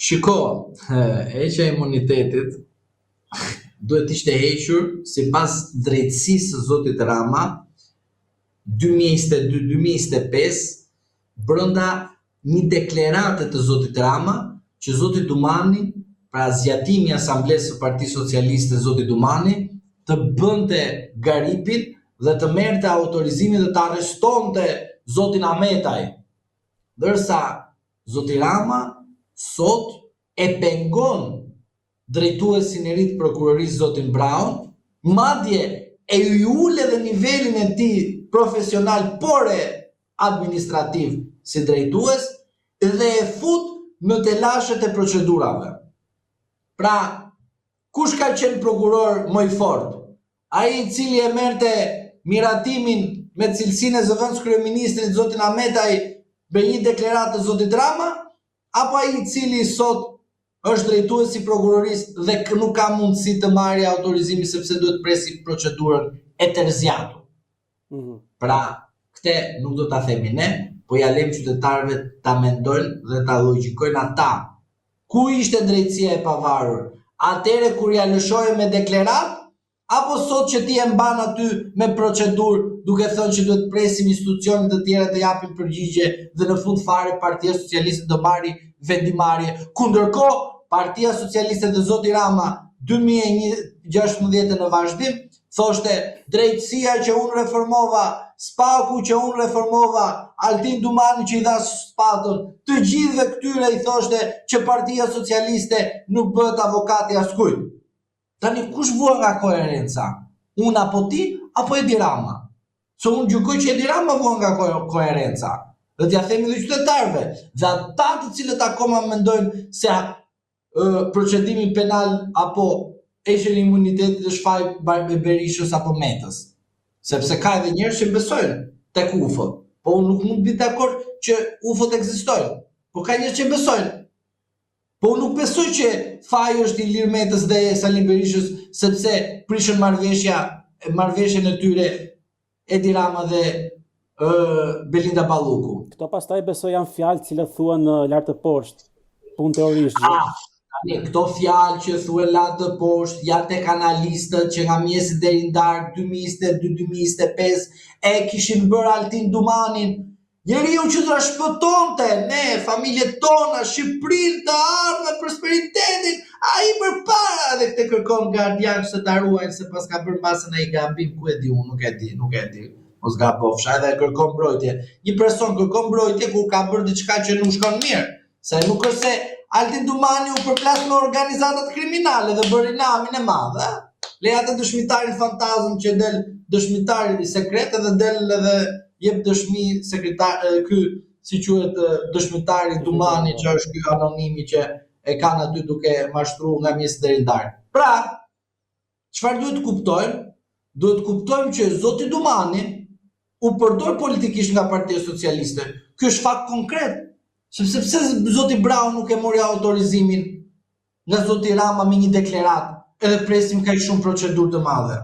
Shiko, heqja e imunitetit duhet ishte hequr sipas drejtësisë së zotit Rama 2022-2025 brenda një deklarate të zotit Rama që zoti Dumani, pra zgjatimi i Asamblesë së Partisë Socialiste zoti Dumani, të bënte garipin dhe të merrte autorizimin dhe të arrestonte zotin Ahmetaj. Ndërsa zoti Rama sot e pengon drejtuesin e ri të prokurorisë zotin Brown, madje e ul edhe nivelin e tij profesional por e administrativ si drejtues dhe e fut në telashet e procedurave. Pra, kush ka qenë prokuror më i fortë? Ai i cili e merrte miratimin me cilësinë e zëvendës kryeministrit zotin Ahmetaj me një deklaratë të zotit Rama, apo ai i cili sot është drejtues i prokurorisë dhe nuk ka mundësi të marrë autorizimin sepse duhet presi procedurën e tërzjatur. Pra, këtë nuk do ta themi ne, po ja lëm qytetarëve ta mendojnë dhe ta logjikojnë ata. Ku ishte drejtësia e pavarur? Atëre kur ja lëshoi me deklaratë, apo sot që ti e mban aty me procedurë duke thënë që duhet presim institucionet të tjera të japin përgjigje dhe në fund fare Partia Socialiste do marrë vendimarrje, ku ndërkohë Partia Socialiste dhe zoti Rama 2016 në vazhdim thoshte drejtësia që unë reformova, Spaku që unë reformova, Altin Dumani që i dha spatën, të gjithëve këtyre i thoshte që Partia Socialiste nuk bëhet avokati askujt. Tani kush vua nga koherenca? Unë apo ti, apo Edi Rama? Se unë gjykoj që Edi Rama vua nga koherenca. Dhe t'ja themi dhe qytetarëve, dhe ata të cilët akoma mendojnë se procedimi penal apo heqja e imunitetit është faj e Berishës apo Metës. Sepse ka edhe njerëz që besojnë tek UFO. Po unë nuk mund të bëj dakord që UFO-t ekzistojnë. Po ka njerëz që besojnë. Po unë nuk besoj që faji është Ilir Metës dhe Sali Berishës sepse prishën marrëveshjen e tyre Edi Rama dhe Belinda Balluku. Këto pastaj besoj janë fjalë që thuan lart të poshtë, punë teorisht. Këto fjalë që thuhen lart të poshtë janë tek analistët që nga mjesi deri në darkë 2022-2025 e kishin bërë Altin Dumanin. Njeriu që do shpëtonte ne, familjet tona, Shqipërinë, të ardhmen, prosperitetin, ai përpara dhe këtë kërkon gardian se ta ruajnë se pas ka bërë masën ai gabim, ku e di unë, nuk e di. Mos gabofsha, edhe kërkon mbrojtje. Një person kërkon mbrojtje kur ka bërë diçka që nuk shkon mirë. Se nuk është se Altin Dumani u përplas me organizatat kriminale dhe bëri namin e madh, Leja të dëshmitarin fantazm që del dëshmitari i sekret dhe del edhe jep dëshmi ky si quhet dëshmitari Dumani që është ky anonimi që e kanë aty duke mashtruar nga mjes deri në darkë. Pra, çfarë duhet të kuptojmë? Duhet të kuptojmë që zoti Dumani u përdor politikisht nga Partia Socialiste. Ky është fakt konkret. Sepse pse zoti Brown nuk e mori autorizimin nga zoti Rama me një deklaratë edhe presim kaq shumë procedurë të mëdha.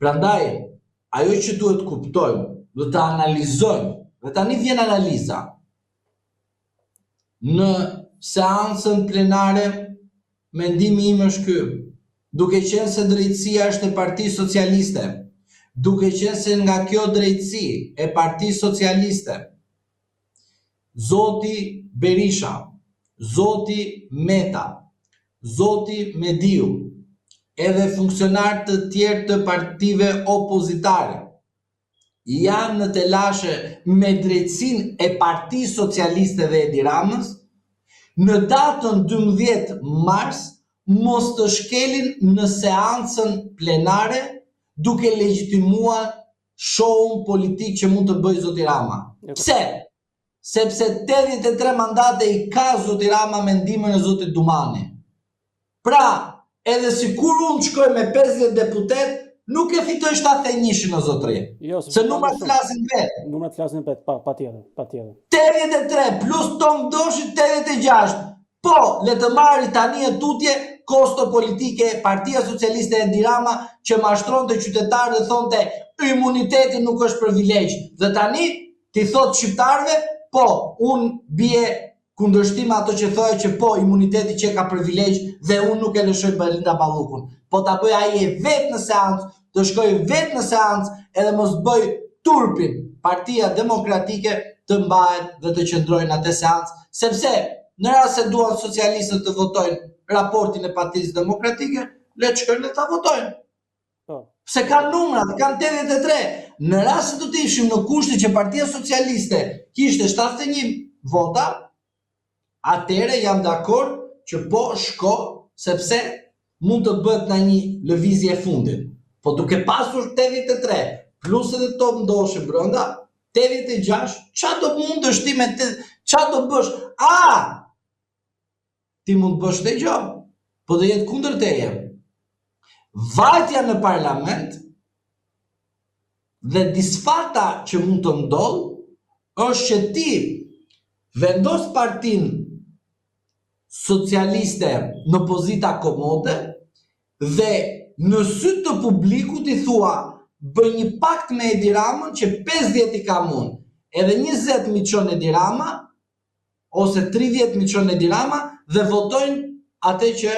Prandaj, ajo që duhet të kuptojmë, do të analizojmë, dhe tani vjen analiza. Në seancën plenare, mendimi im është ky, duke qenë se drejtësia është e Partisë Socialiste, duke qenë se nga kjo drejtësi e Partisë Socialiste, zoti Berisha, zoti Meta, zoti Mediu, edhe funksionarë të tjerë të partive opozitare, janë në telashe me drejtësinë e Partisë Socialiste dhe Edi Ramës, në datën 12 mars mos të shkelin në seancën plenare duke legjitimuar shohun politik që mund të bëjë zoti Rama. Pse? Sepse 83 mandate i ka zoti Rama me ndihmën e zotit Dumani. Pra, edhe sikur unë shkoj me 50 deputet, nuk e fitoj 71 në zotëri. Se numrat flasin vetë. Numrat flasin vetë, patjetër. 83 plus Tom Doshi 86. Po, le të marri tani e tutje kosto politike Partia Socialiste e Edi Rama që mashtronte qytetarë dhe thonte imuniteti nuk është privilegj. Dhe tani ti thot shqiptarëve, po, unë bie kundërshtim ato që thonë që po imuniteti që ka privilegj dhe unë nuk e lëshoj Belinda Ballukun. Po ta bëj ai e vet në seancë, të shkoj vet në seancë edhe mos bëj turpin. Partia Demokratike të mbahet dhe të qëndrojnë atë seancë, sepse në rast se duan socialistët të votojnë raportin e Partisë Demokratike, le të shkojnë dhe ta votojnë. Se kanë numrat, kanë 83. Në rast se do të ishim në kushte që Partia Socialiste kishte 71 vota, atëre jam dakord që po shko, sepse mund të bëhet në një lëvizje e fundit. Po duke pasur 83, plus edhe to ndoshe brenda, 86, çfarë do mundesh ti me çfarë do bësh? Ti mund të bësh të gjë, po do jetë kundër teje. Vajtja në parlament dhe disfata që mund të ndodh është që ti vendos partinë socialiste në pozita komode dhe në sy të publikut i thua bëj një pakt me Edi Ramën që 50 i kam unë, edhe 20 mi çon Edi Rama ose 30 mi çon Edi Rama dhe votojnë atë që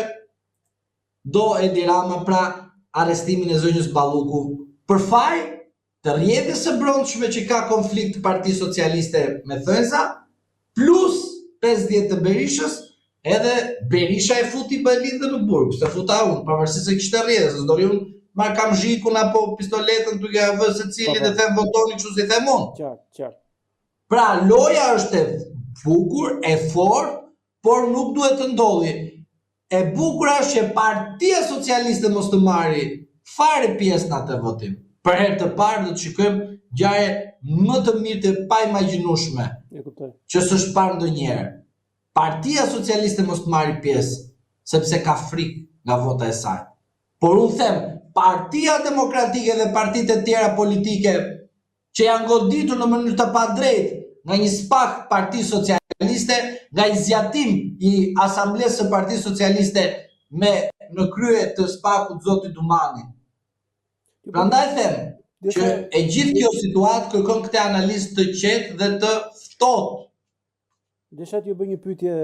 do Edi Rama, pra arrestimin e zonjës Balluku për faj të rrjedhjes së brendshme që ka konflikt Parti Socialiste me Thënza, plus 50 të Berishës, edhe Berisha e futi Belindën në burg, se futa unë, pavarësisht se kishte rrjedhje, se s'dori unë marr kam zhikun apo pistoletën duke ia vënë secili dhe them votoni kështu si them unë. Qartë. Pra loja është e bukur, e fortë, por nuk duhet të ndodhi. E bukur është që Partia Socialiste mos të marri fare pjesë në atë votim. Për herë të parë do të shikojmë ngjarje më të mirë të paimagjinueshme, që s'është parë ndonjëherë. Partia Socialiste mos të marri pjesë, sepse ka frikë nga vota e saj. Por unë them, Partia Demokratike dhe partitë e tjera politike që janë goditur në mënyrë të padrejtë nga një spak Parti Socialiste, nga i zjatim i Asamblesë së Partisë Socialiste në krye të spakut zoti Dumani. Prandaj them që e gjithë kjo situatë kërkon këtë analizë të qetë dhe të ftohtë. Desha t'ju bëj një pyetje,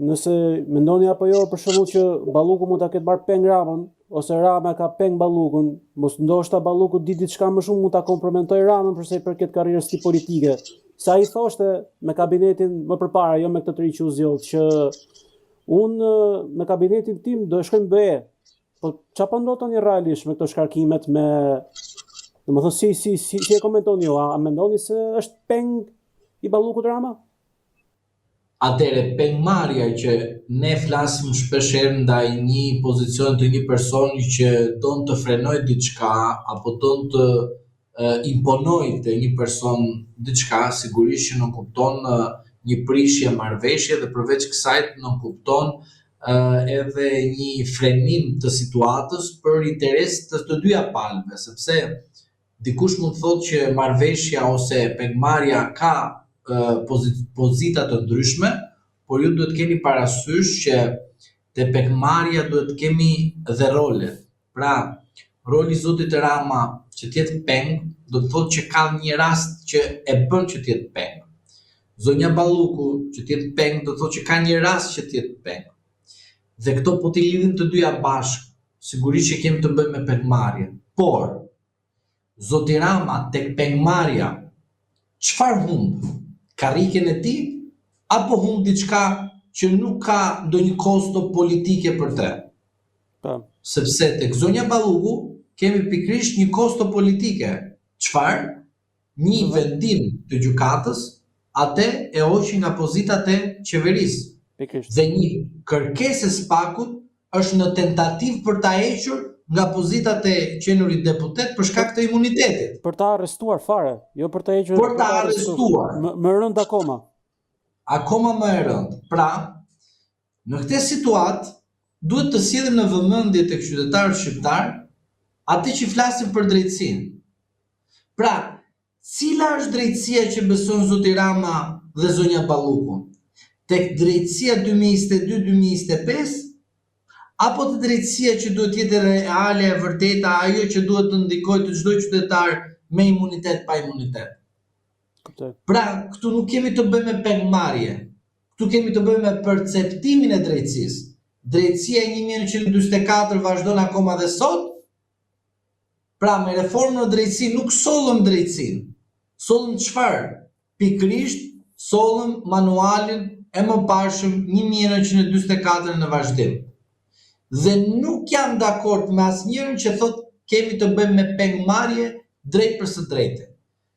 nëse mendoni apo jo për shembull që Balluku mund ta ketë marrë peng Ramën, ose Rama ka peng Ballukun, mos ndoshta Balluku di diçka më shumë mund ta kompromentoj Ramën për sa i përket karrierës së politike. Sa i thoshte me kabinetin më përpara, jo me këtë të ri që u zgjodh, që unë me kabinetin tim do shkojmë BE. Po çfarë po ndodh tani realisht me këto shkarkimet me, domethënë si e komentoni ju, a mendoni se është peng i Ballukut Rama? Atëre pengmarrja që ne flasim shpeshherë ndaj një pozicion të një personi që don të frenojë diçka apo don të imponojë te një person diçka, sigurisht që nuk kupton një prishje marrëveshje dhe përveç kësaj nuk kupton edhe një frenim të situatës për interes të dyja palëve, sepse dikush mund thotë që marrëveshja ose pengmarrja ka pozita të ndryshme, por ju duhet keni parasysh që te pengmarrja duhet kemi dhe rolet. Pra, roli zotit Rama që t'jetë peng, do të thotë që ka një rast që e bën që t'jetë peng. Zonja Balluku që t'jetë peng, do të thotë që ka një rast që t'jetë peng. Dhe këto po t'i lidhin të dyja bashkë, sigurisht që kemi të bëjmë me pengmarrjen. Por, zoti Rama tek pengmarrja, çfarë humb? Karriken e tij apo humb diçka që nuk ka ndonjë kosto politike për të? Sepse tek zonja Balluku kemi pikrisht një kosto politike. Çfarë? Një vendim të gjykatës, atë e hoqi nga pozitat e qeverisë. Dhe një kërkesë e spakut është në tentativë për ta hequr nga pozitat e qenurit deputet për shkak të imunitetit. Për ta arrestuar fare, jo për ta hequr. Për ta arrestuar. Më rënd akoma. Akoma më e rënd. Pra, në këtë situatë duhet të sillim në vëmendje tek qytetarët shqiptar atë që flasin për drejtësinë. Pra, cila është drejtësia që beson zoti Rama dhe zonja Balluku? Tek drejtësia 2022-2025 apo të drejtësia që duhet jetë reale e vërteta, ajo që duhet të ndikojë të çdo qytetar me imunitet pa imunitet? Kuptoj. Pra, këtu nuk kemi të bëjmë me pengmarrje. Këtu kemi të bëjmë me perceptimin e drejtësisë. Drejtësia e 1944 vazhdon akoma dhe sot. Pra, me reformën në drejtësi nuk sollëm drejtësinë. Sollëm çfarë? Pikërisht sollëm manualin e mëparshëm 1944 në vazhdim. Dhe nuk jam dakord me asnjërin që thotë kemi të bëjmë me pengmarrje drejt për së drejtë.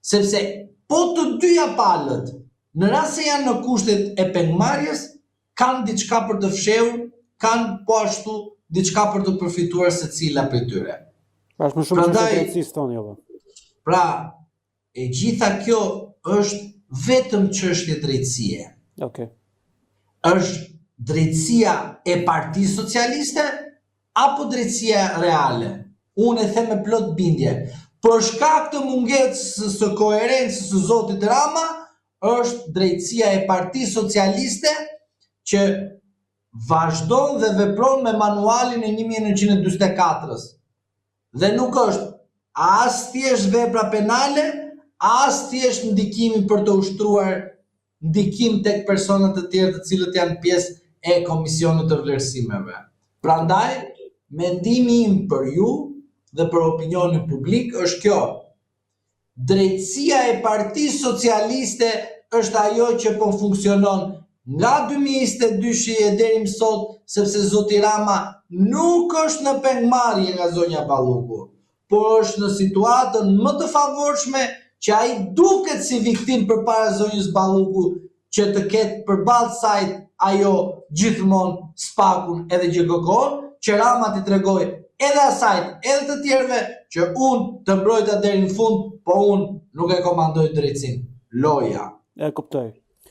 Sepse po të dyja palët, në rast se janë në kushtet e pengmarrjes, kanë diçka për të fshehur, kanë po ashtu diçka për të përfituar secila prej tyre. Pra është më shumë çështje drejtësisë thoni juve. Pra, e gjitha kjo është vetëm çështje drejtësie. Okej. Është drejtësia e Partisë Socialiste apo drejtësia reale? Unë e them me plot bindje. Për shkak të mungesës së koherencës së zotit Rama, është drejtësia e Partisë Socialiste që vazhdon dhe vepron me manualin e 1944-s. Dhe nuk është as thjesht vepra penale, as thjesht ndikimi për të ushtruar ndikim tek personat të tjerë të cilët janë pjesë e komisionit të vlerësimeve. Prandaj, mendimi im për ju dhe për opinionin publik është kjo. Drejtësia e Partisë Socialiste është ajo që po funksionon nga 2022 deri më sot, sepse zoti Rama nuk është në pengmarrje nga zonja Balluku, por është në situatën më të favorshme që ai duket si viktim përpara zonjës Balluku që të ketë përballë saj ajo gjithmonë spakun edhe gjëgëkon, që Rama t'i tregoj edhe asajt, edhe të tjerëve që unë të mbrojta deri në fund, po unë nuk e komandoj drejtësinë. Loja. E kuptoj.